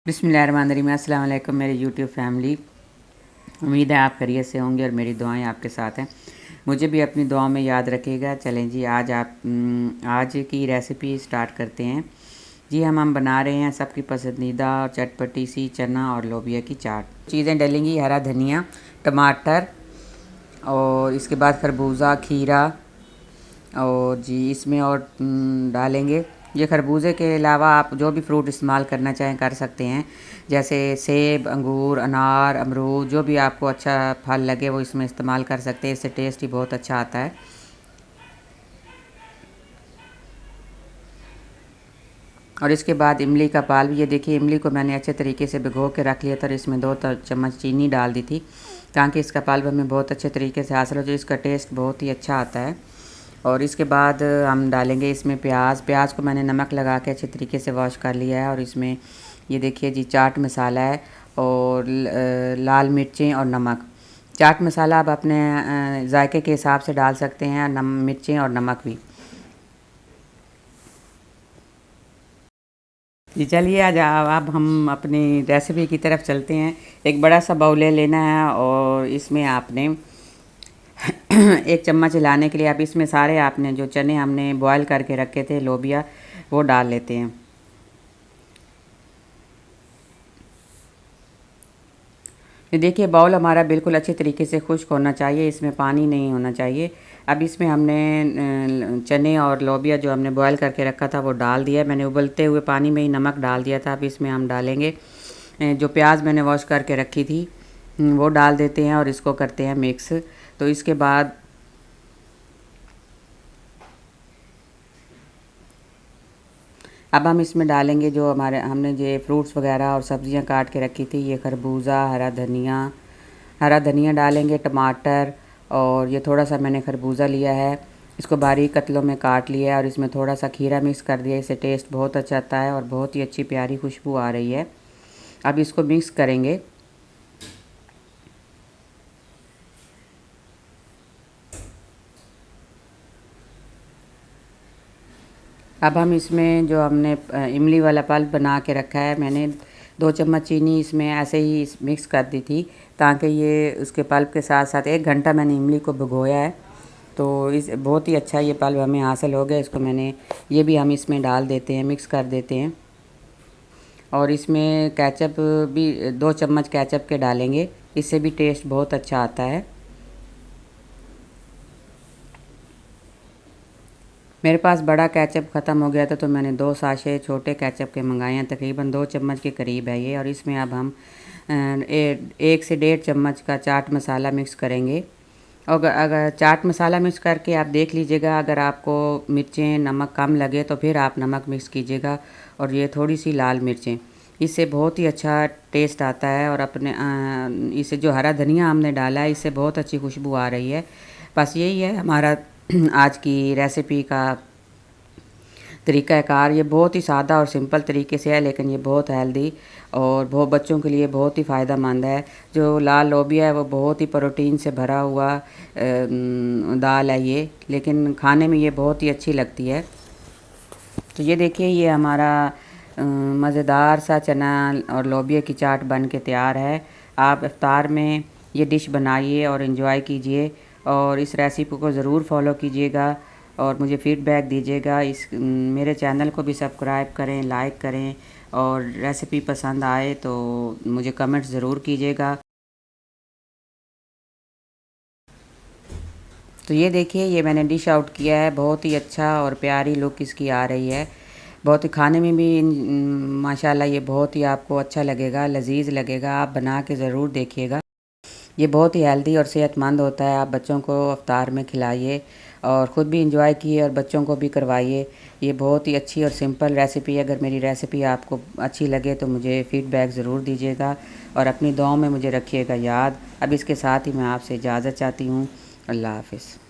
बिस्मिल्लाहिर्रहमानिर्रहीम। अस्सलाम वालेकुम मेरी यूट्यूब फैमिली। उम्मीद है आप खैरियत से होंगे और मेरी दुआएं आपके साथ हैं। मुझे भी अपनी दुआओं में याद रखिएगा। चलें जी, आज की रेसिपी स्टार्ट करते हैं। जी हम बना रहे हैं सबकी पसंदीदा और चटपटी सी चना और लोबिया की चाट। चीज़ें डलेंगी हरा धनिया, टमाटर और इसके बाद खरबूजा, खीरा और जी इसमें और डालेंगे। ये खरबूजे के अलावा आप जो भी फ्रूट इस्तेमाल करना चाहें कर सकते हैं, जैसे सेब, अंगूर, अनार, अमरूद, जो भी आपको अच्छा फल लगे वो इसमें इस्तेमाल कर सकते हैं। इससे टेस्ट ही बहुत अच्छा आता है। और इसके बाद इमली का पाल भी, ये देखिए इमली को मैंने अच्छे तरीके से भिगो के रख लिया था और इसमें 2 चम्मच चीनी डाल दी थी ताकि इसका पाल भी हमें बहुत अच्छे तरीके से हासिल हो जाए। इसका टेस्ट बहुत ही अच्छा आता है। और इसके बाद हम डालेंगे इसमें प्याज को मैंने नमक लगा के अच्छे तरीके से वॉश कर लिया है। और इसमें ये देखिए जी चाट मसाला है और लाल मिर्चें और नमक। चाट मसाला आप अपने जायके के हिसाब से डाल सकते हैं, मिर्चें और नमक भी। जी चलिए आज अब हम अपनी रेसिपी की तरफ चलते हैं। एक बड़ा सा बाउल ले लेना है और इसमें आपने 1 चम्मच हिलाने के लिए आप इसमें सारे आपने जो चने हमने बॉयल करके रखे थे, लोबिया, वो डाल लेते हैं। ये देखिए बाउल हमारा बिल्कुल अच्छे तरीके से खुश्क होना चाहिए, इसमें पानी नहीं होना चाहिए। अब इसमें हमने चने और लोबिया जो हमने बॉयल करके रखा था वो डाल दिया। मैंने उबलते हुए पानी में ही नमक डाल दिया था। अब इसमें हम डालेंगे जो प्याज मैंने वॉश करके रखी थी वो डाल देते हैं और इसको करते हैं मिक्स। तो इसके बाद अब हम इसमें डालेंगे जो हमने जो फ्रूट्स वगैरह और सब्जियां काट के रखी थी। ये खरबूजा, हरा धनिया डालेंगे, टमाटर और ये थोड़ा सा मैंने खरबूजा लिया है, इसको बारीक कतलों में काट लिया है और इसमें थोड़ा सा खीरा मिक्स कर दिया। इससे टेस्ट बहुत अच्छा आता है और बहुत ही अच्छी प्यारी खुशबू आ रही है। अब इसको मिक्स करेंगे। अब हम इसमें जो हमने इमली वाला पल्प बना के रखा है, मैंने 2 चम्मच चीनी इसमें ऐसे ही मिक्स कर दी थी ताकि ये उसके पल्प के साथ साथ 1 घंटा मैंने इमली को भिगोया है। तो इस बहुत ही अच्छा ये पल्प हमें हासिल हो गया। इसको मैंने ये भी हम इसमें डाल देते हैं, मिक्स कर देते हैं। और इसमें केचप भी 2 चम्मच केचप के डालेंगे, इससे भी टेस्ट बहुत अच्छा आता है। मेरे पास बड़ा केचप ख़त्म हो गया था तो मैंने 2 साशे छोटे केचप के मंगाए हैं, तकरीबन 2 चम्मच के करीब है ये। और इसमें अब हम 1 से 1.5 चम्मच का चाट मसाला मिक्स करेंगे। और अगर चाट मसाला मिक्स करके आप देख लीजिएगा, अगर आपको मिर्चें नमक कम लगे तो फिर आप नमक मिक्स कीजिएगा। और ये थोड़ी सी लाल मिर्चें, इससे बहुत ही अच्छा टेस्ट आता है। और इसे जो हरा धनिया हमने डाला है इससे बहुत अच्छी खुशबू आ रही है। बस यही है हमारा आज की रेसिपी का तरीक़ाकार। ये बहुत ही सादा और सिंपल तरीके से है, लेकिन ये बहुत हेल्दी और बहुत बच्चों के लिए बहुत ही फ़ायदा मंद है। जो लाल लोबिया है वो बहुत ही प्रोटीन से भरा हुआ दाल है ये, लेकिन खाने में ये बहुत ही अच्छी लगती है। तो ये देखिए ये हमारा मज़ेदार सा चना और लोबिया की चाट बन के तैयार है। आप इफ्तार में ये डिश बनाइए और इन्जॉय कीजिए और इस रेसिपी को ज़रूर फॉलो कीजिएगा और मुझे फ़ीडबैक दीजिएगा। मेरे चैनल को भी सब्सक्राइब करें, लाइक करें और रेसिपी पसंद आए तो मुझे कमेंट ज़रूर कीजिएगा। तो ये देखिए ये मैंने डिश आउट किया है, बहुत ही अच्छा और प्यारी लुक इसकी आ रही है। बहुत ही खाने में भी माशाल्लाह ये बहुत ही आपको अच्छा लगेगा, लजीज लगेगा। आप बना के ज़रूर देखिएगा। ये बहुत ही हेल्दी और सेहतमंद होता है। आप बच्चों को इफ्तार में खिलाइए और ख़ुद भी इंजॉय कीजिए और बच्चों को भी करवाइए। ये बहुत ही अच्छी और सिंपल रेसिपी है। अगर मेरी रेसिपी आपको अच्छी लगे तो मुझे फ़ीडबैक ज़रूर दीजिएगा और अपनी दुआओं में मुझे रखिएगा याद। अब इसके साथ ही मैं आपसे इजाज़त चाहती हूँ। अल्लाह हाफ़िज़।